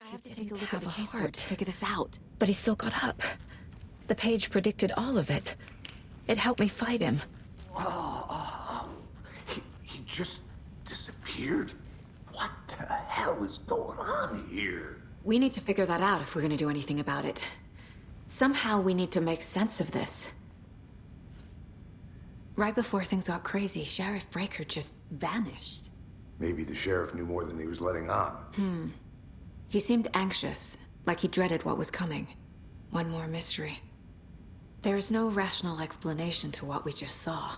have to take a look at the caseboard to figure this out. But he still got up. The page predicted all of it. It helped me fight him. He just disappeared? What the hell is going on here? We need to figure that out if we're gonna do anything about it. Somehow we need to make sense of this. Right before things got crazy, Sheriff Breaker just vanished. Maybe the sheriff knew more than he was letting on. He seemed anxious, like he dreaded what was coming. One more mystery. There's no rational explanation to what we just saw.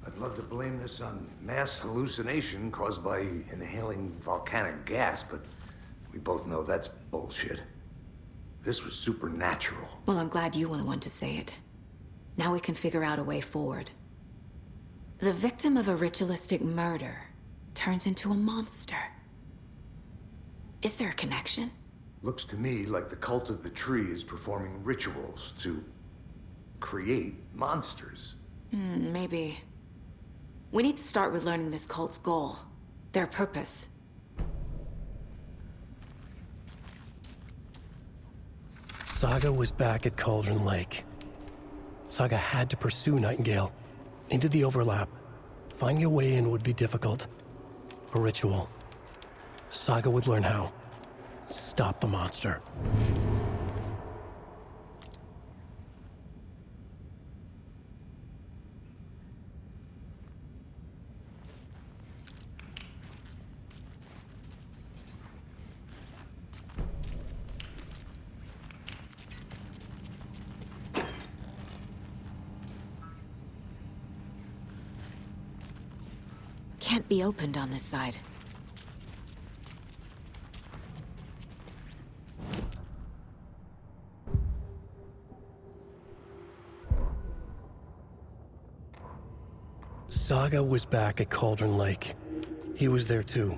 I'd love to blame this on mass hallucination caused by inhaling volcanic gas, but we both know that's bullshit. This was supernatural. Well, I'm glad you were the one to say it. Now we can figure out a way forward. The victim of a ritualistic murder turns into a monster. Is there a connection? Looks to me like the cult of the tree is performing rituals to create monsters. Maybe. We need to start with learning this cult's goal, their purpose. Saga was back at Cauldron Lake. Saga had to pursue Nightingale into the overlap. Finding a way in would be difficult. A ritual. Saga would learn how. Stop the monster. Can't be opened on this side. Saga was back at Cauldron Lake. He was there too.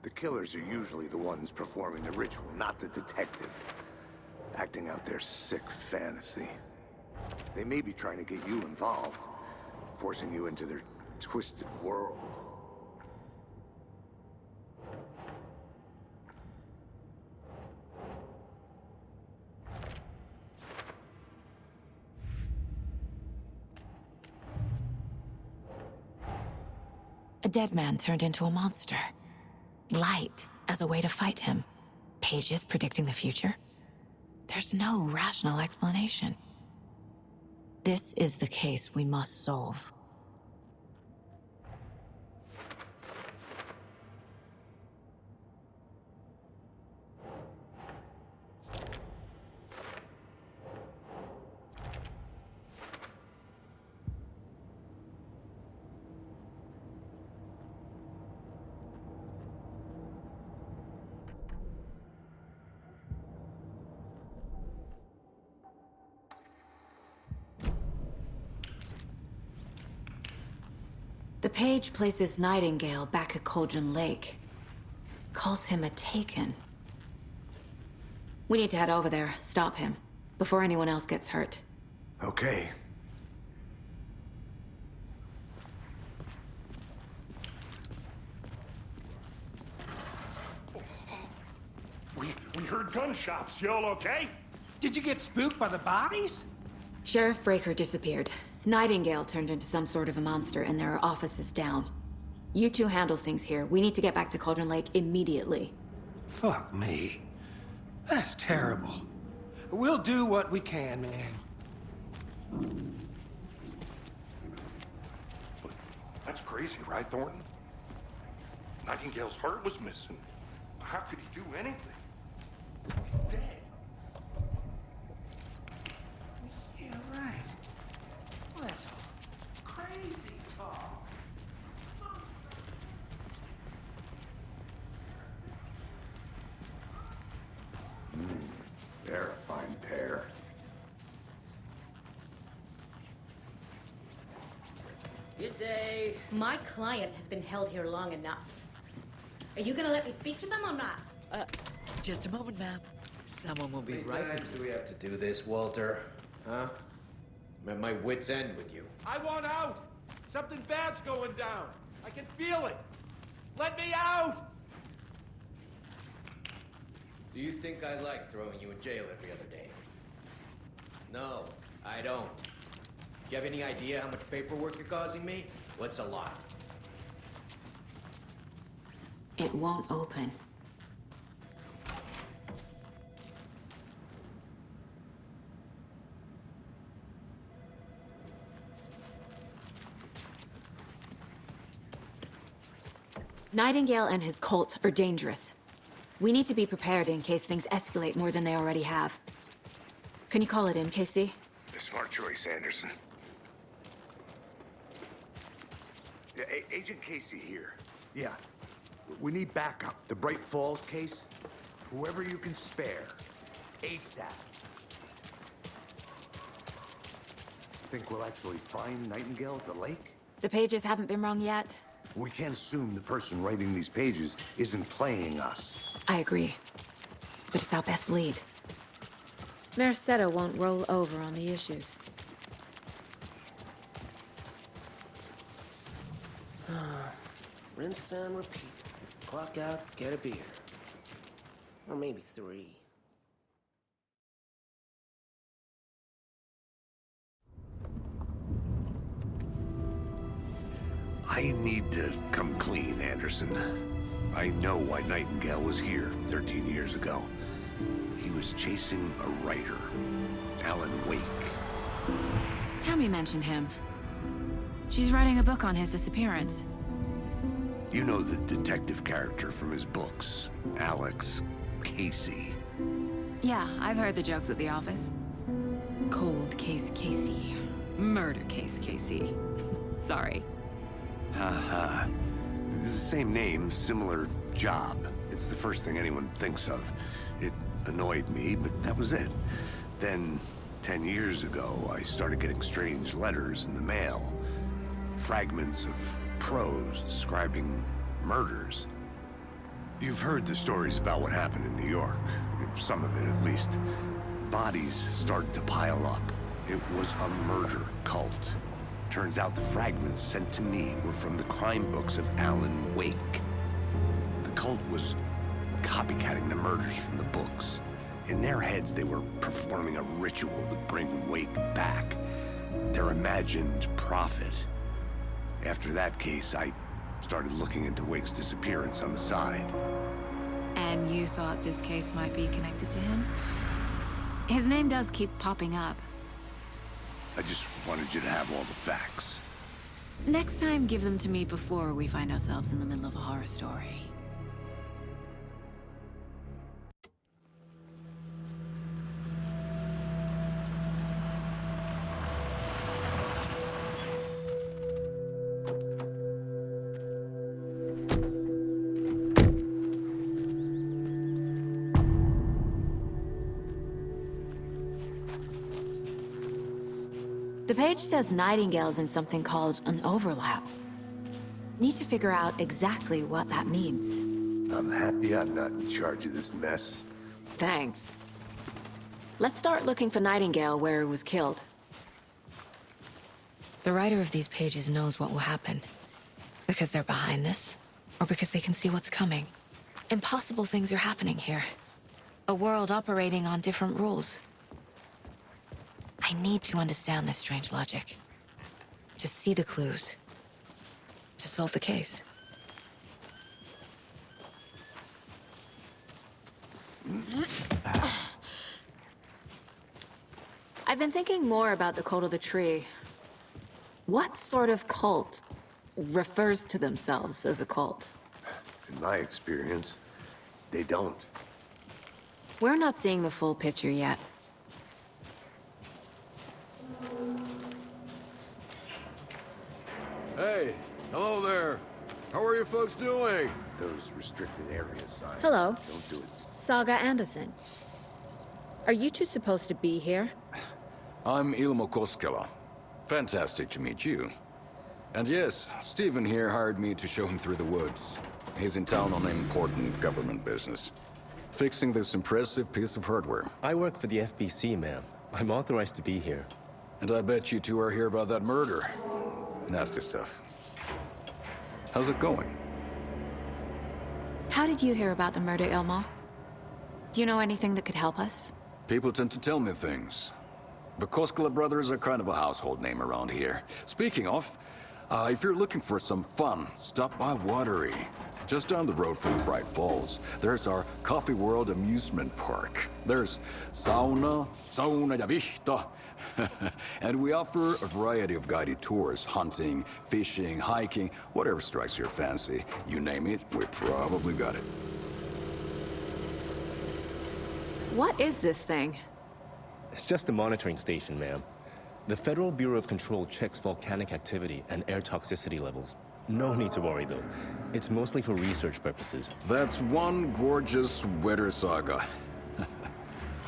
The killers are usually the ones performing the ritual, not the detective. Acting out their sick fantasy. They may be trying to get you involved, forcing you into their twisted world. A dead man turned into a monster. Light as a way to fight him. Pages predicting the future. There's no rational explanation. This is the case we must solve. The page places Nightingale back at Cauldron Lake. Calls him a Taken. We need to head over there, stop him, before anyone else gets hurt. Okay. We heard gunshots. You all okay? Did you get spooked by the bodies? Sheriff Breaker disappeared. Nightingale turned into some sort of a monster, and there are offices down. You two handle things here. We need to get back to Cauldron Lake immediately. Fuck me. That's terrible. We'll do what we can, man. That's crazy, right, Thornton? Nightingale's heart was missing. How could he do anything? He's dead. Yeah, right. Well, that's all crazy talk. They're a fine pair. Good day. My client has been held here long enough. Are you gonna let me speak to them or not? Just a moment, ma'am. Someone will be How right many with times you. do we have to do this, Walter? Huh? I'm at my wit's end with you. I want out! Something bad's going down. I can feel it. Let me out! Do you think I like throwing you in jail every other day? No, I don't. Do you have any idea how much paperwork you're causing me? What's a lot? It won't open. Nightingale and his cult are dangerous. We need to be prepared in case things escalate more than they already have. Can you call it in, KC? Smart choice, Anderson. Yeah, Agent Casey here. Yeah. We need backup. The Bright Falls case? Whoever you can spare. ASAP. Think we'll actually find Nightingale at the lake? The pages haven't been wrong yet. We can't assume the person writing these pages isn't playing us. I agree. But it's our best lead. Merced won't roll over on the issues. Rinse and repeat. Clock out, get a beer. Or maybe 3. I need to come clean, Anderson. I know why Nightingale was here 13 years ago. He was chasing a writer, Alan Wake. Tammy mentioned him. She's writing a book on his disappearance. You know the detective character from his books, Alex Casey. Yeah, I've heard the jokes at the office. Cold case Casey. Murder case Casey. Sorry. Ha. It's the same name, similar job. It's the first thing anyone thinks of. It annoyed me, but that was it. Then, 10 years ago, I started getting strange letters in the mail. Fragments of prose describing murders. You've heard the stories about what happened in New York. Some of it, at least. Bodies started to pile up. It was a murder cult. Turns out the fragments sent to me were from the crime books of Alan Wake. The cult was copycatting the murders from the books. In their heads, they were performing a ritual to bring Wake back. Their imagined prophet. After that case, I started looking into Wake's disappearance on the side. And you thought this case might be connected to him? His name does keep popping up. I just wanted you to have all the facts. Next time, give them to me before we find ourselves in the middle of a horror story. The page says Nightingale's in something called an overlap. Need to figure out exactly what that means. I'm happy I'm not in charge of this mess. Thanks. Let's start looking for Nightingale where he was killed. The writer of these pages knows what will happen. Because they're behind this, or because they can see what's coming. Impossible things are happening here. A world operating on different rules. I need to understand this strange logic. To see the clues. To solve the case. I've been thinking more about the cult of the tree. What sort of cult refers to themselves as a cult? In my experience, they don't. We're not seeing the full picture yet. Hey, hello there. How are you folks doing? Those restricted area signs. Hello. Don't do it. Saga Anderson. Are you two supposed to be here? I'm Ilmo Koskela. Fantastic to meet you. And yes, Stephen here hired me to show him through the woods. He's in town on important government business. Fixing this impressive piece of hardware. I work for the FBC, ma'am. I'm authorized to be here. And I bet you two are here about that murder. Nasty stuff. How's it going? How did you hear about the murder, Ilmo? Do you know anything that could help us? People tend to tell me things. The Koskela brothers are kind of a household name around here. Speaking of, if you're looking for some fun, stop by Watery. Just down the road from Bright Falls, there's our Coffee World amusement park. There's sauna ja vihta. And we offer a variety of guided tours, hunting, fishing, hiking, whatever strikes your fancy. You name it, we probably got it. What is this thing? It's just a monitoring station, ma'am. The Federal Bureau of Control checks volcanic activity and air toxicity levels. No need to worry, though. It's mostly for research purposes. That's one gorgeous sweater, Saga.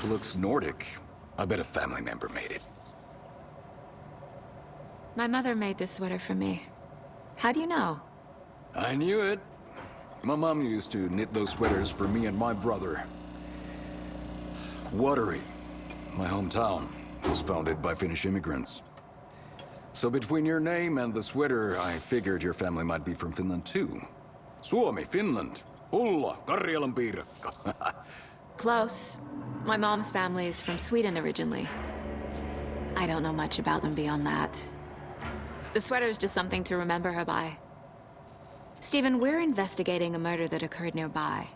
Looks Nordic. I bet a family member made it. My mother made this sweater for me. How do you know? I knew it. My mom used to knit those sweaters for me and my brother. Watery, my hometown, was founded by Finnish immigrants. So between your name and the sweater, I figured your family might be from Finland too. Suomi, Finland. Ulla, Karjalan piirakka. Close. My mom's family is from Sweden originally. I don't know much about them beyond that. The sweater is just something to remember her by. Stephen, we're investigating a murder that occurred nearby.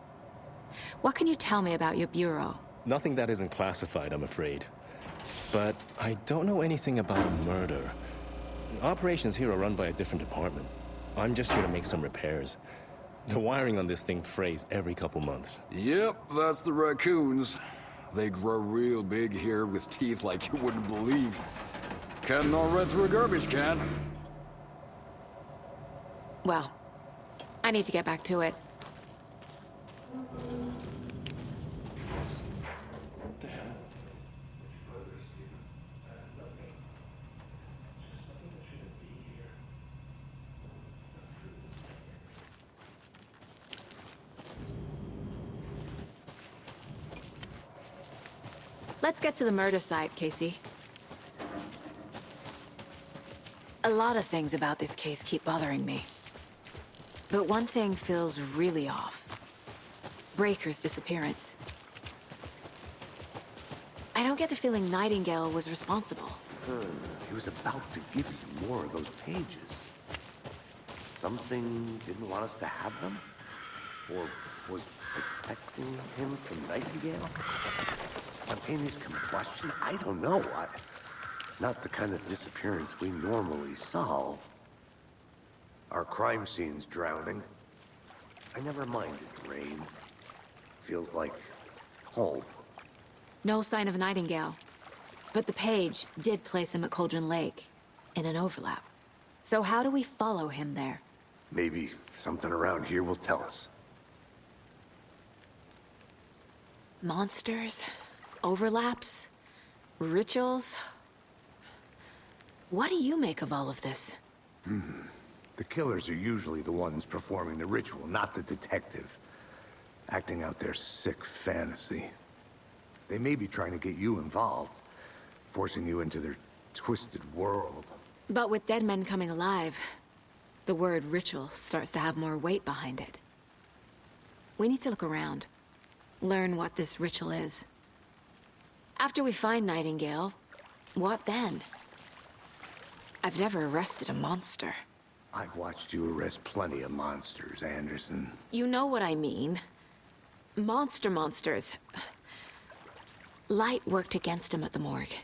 What can you tell me about your bureau? Nothing that isn't classified, I'm afraid. But I don't know anything about a murder. Operations here are run by a different department. I'm just here to make some repairs. The wiring on this thing frays every couple months. Yep, that's the raccoons. They grow real big here with teeth like you wouldn't believe. Can't all run through a garbage can. Well, I need to get back to it. Let's get to the murder site, Casey. A lot of things about this case keep bothering me. But one thing feels really off. Breaker's disappearance. I don't get the feeling Nightingale was responsible. He was about to give you more of those pages. Something didn't want us to have them? Or was protecting him from Nightingale? Spontaneous combustion? I don't know. Not the kind of disappearance we normally solve. Our crime scene's drowning. I never minded rain. Feels like home. No sign of Nightingale. But the page did place him at Cauldron Lake, in an overlap. So how do we follow him there? Maybe something around here will tell us. Monsters? Overlaps? Rituals? What do you make of all of this? The killers are usually the ones performing the ritual, not the detective. Acting out their sick fantasy. They may be trying to get you involved, forcing you into their twisted world. But with dead men coming alive, the word ritual starts to have more weight behind it. We need to look around. Learn what this ritual is. After we find Nightingale, what then? I've never arrested a monster. I've watched you arrest plenty of monsters, Anderson. You know what I mean. Monsters. Light worked against him at the morgue.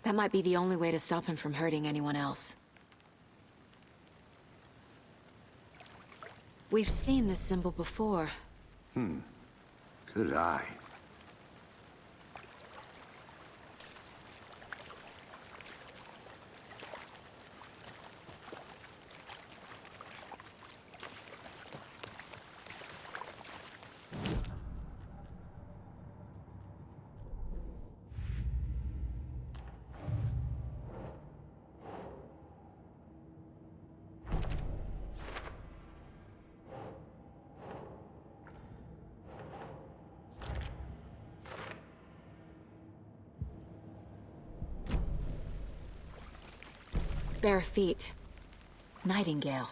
That might be the only way to stop him from hurting anyone else. We've seen this symbol before. Good eye. bare feet. Nightingale.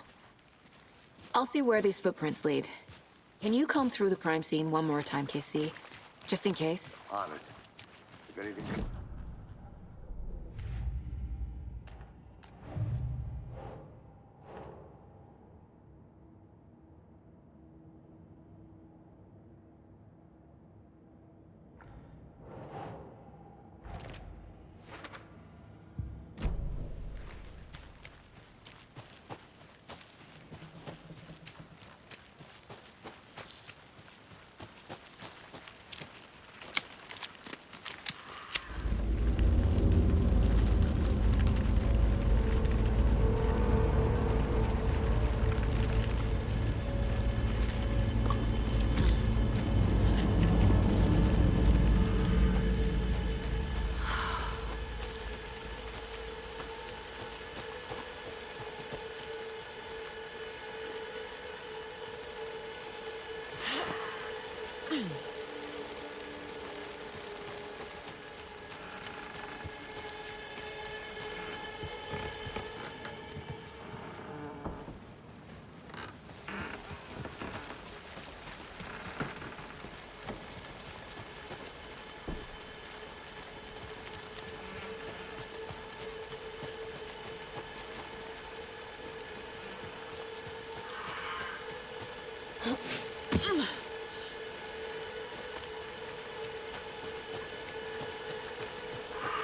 I'll see where these footprints lead. Can you comb through the crime scene one more time, KC? Just in case? On it. If anything...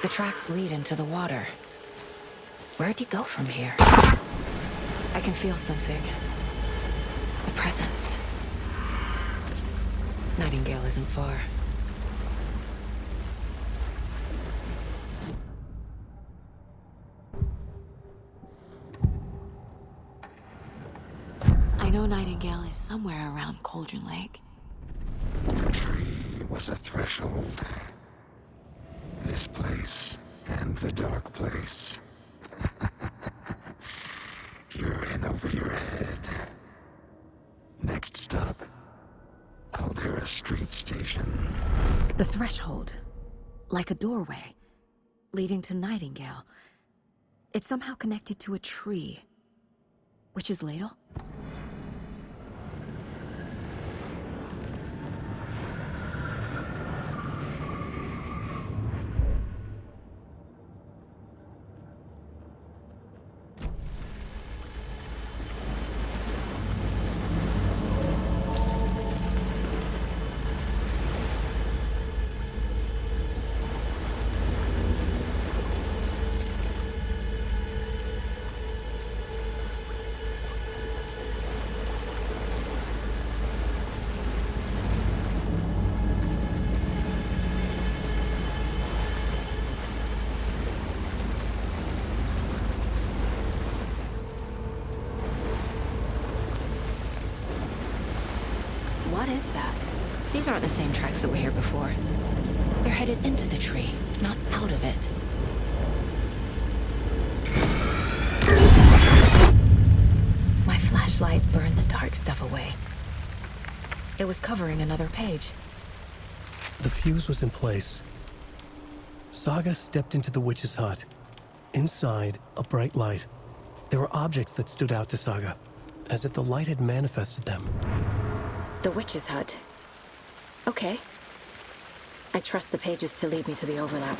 The tracks lead into the water. Where'd he go from here? I can feel something. A presence. Nightingale isn't far. I know Nightingale is somewhere around Cauldron Lake. The tree was a threshold. This place and the dark place. You're in over your head. Next stop, Caldera Street Station. The threshold. Like a doorway. Leading to Nightingale. It's somehow connected to a tree. Witch's Ladle? What is that? These aren't the same tracks that were here before. They're headed into the tree, not out of it. My flashlight burned the dark stuff away. It was covering another page. The fuse was in place. Saga stepped into the witch's hut. Inside, a bright light. There were objects that stood out to Saga, as if the light had manifested them. The witch's hut. Okay. I trust the pages to lead me to the overlap.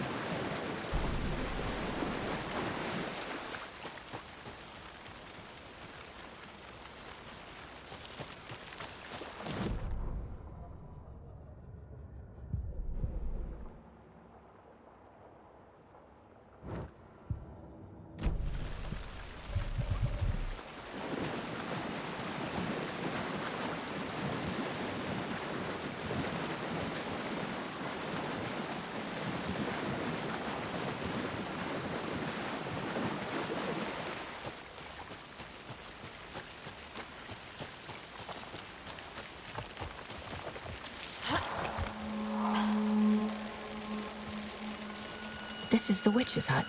This is the witch's hut.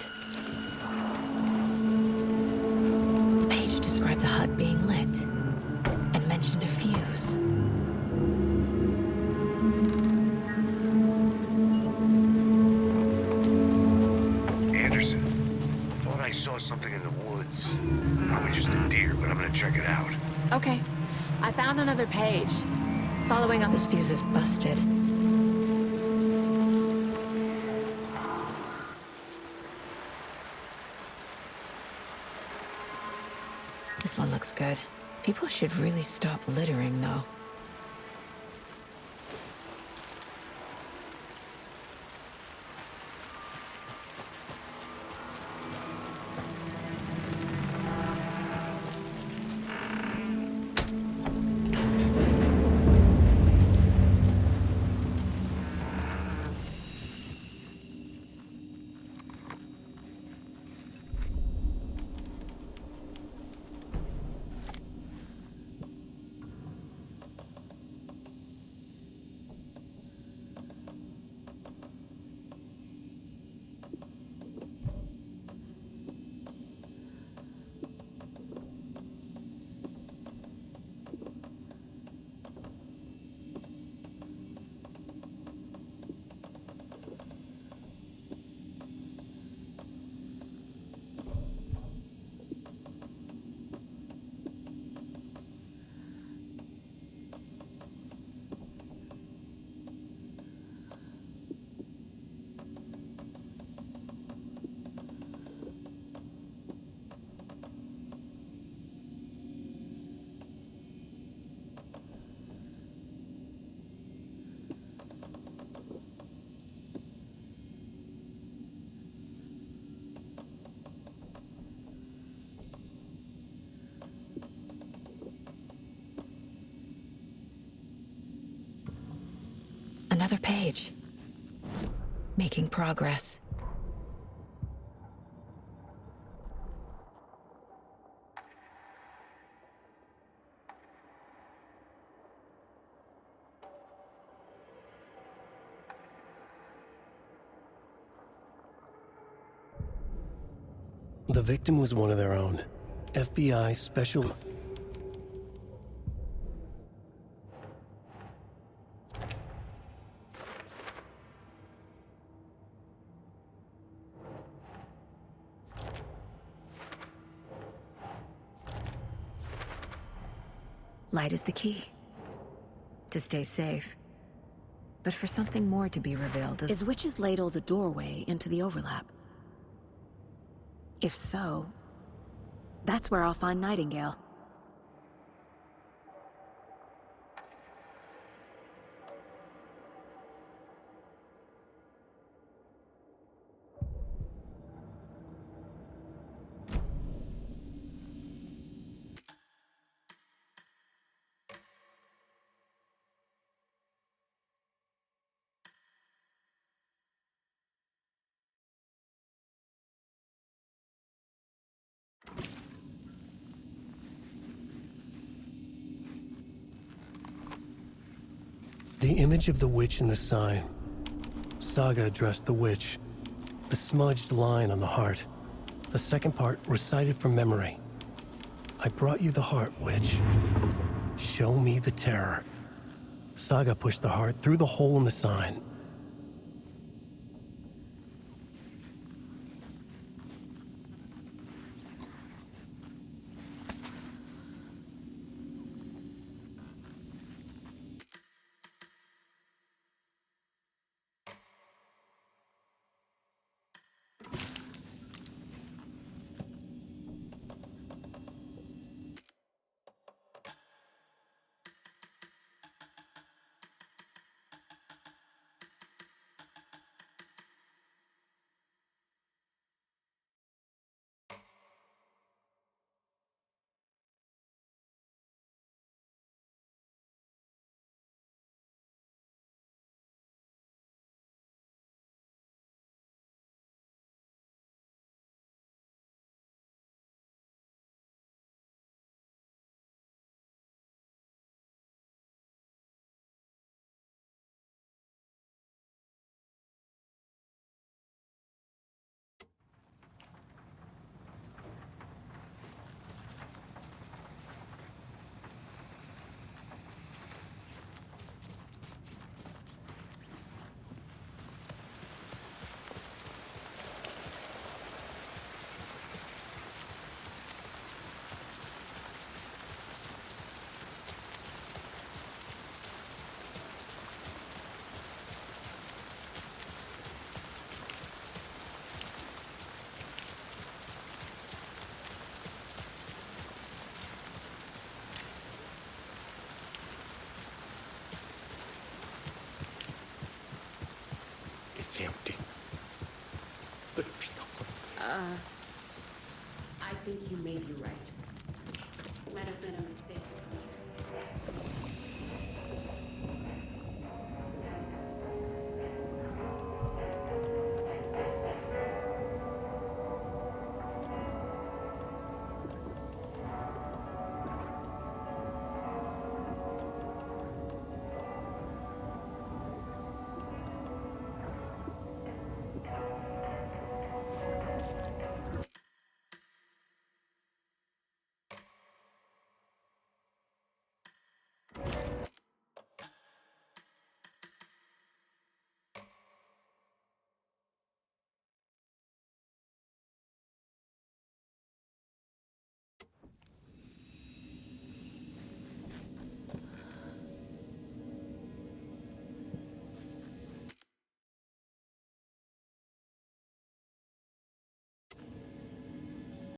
The page described the hut being lit and mentioned a fuse. Anderson, thought I saw something in the woods. evidence. Probably just a deer, but I'm gonna check it out. Okay. I found another page. Following up. This fuse is busted. This one looks good. People should really stop littering, though. Another page. Making progress. The victim was one of their own. FBI special... Light is the key. To stay safe. But for something more to be revealed, is Witch's Ladle the doorway into the overlap? If so, that's where I'll find Nightingale. The image of the witch in the sign. Saga addressed the witch. The smudged line on the heart. The second part recited from memory. I brought you the heart, witch. Show me the terror. Saga pushed the heart through the hole in the sign. It's empty. There's nothing. I think you may be right. Might have been a mistake to come here.